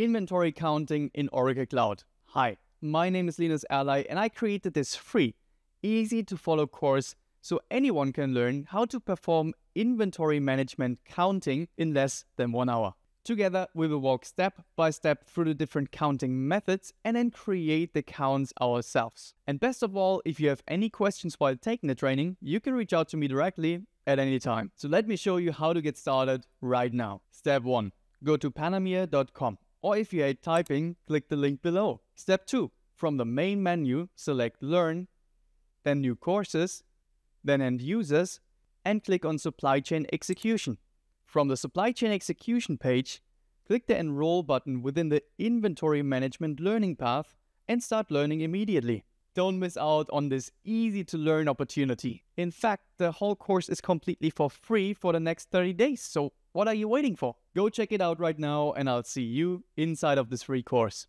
Inventory counting in Oracle Cloud. Hi, my name is Linus Erlei and I created this free, easy to follow course so anyone can learn how to perform inventory management counting in less than 1 hour. Together, we will walk step by step through the different counting methods and then create the counts ourselves. And best of all, if you have any questions while taking the training, you can reach out to me directly at any time. So let me show you how to get started right now. Step 1. Go to panameer.com, or if you hate typing, click the link below. Step 2. From the main menu, select Learn, then New Courses, then End Users, and click on Supply Chain Execution. From the Supply Chain Execution page, click the Enroll button within the Inventory Management Learning path and start learning immediately. Don't miss out on this easy-to-learn opportunity. In fact, the whole course is completely for free for the next 30 days, so what are you waiting for? Go check it out right now and I'll see you inside of this free course.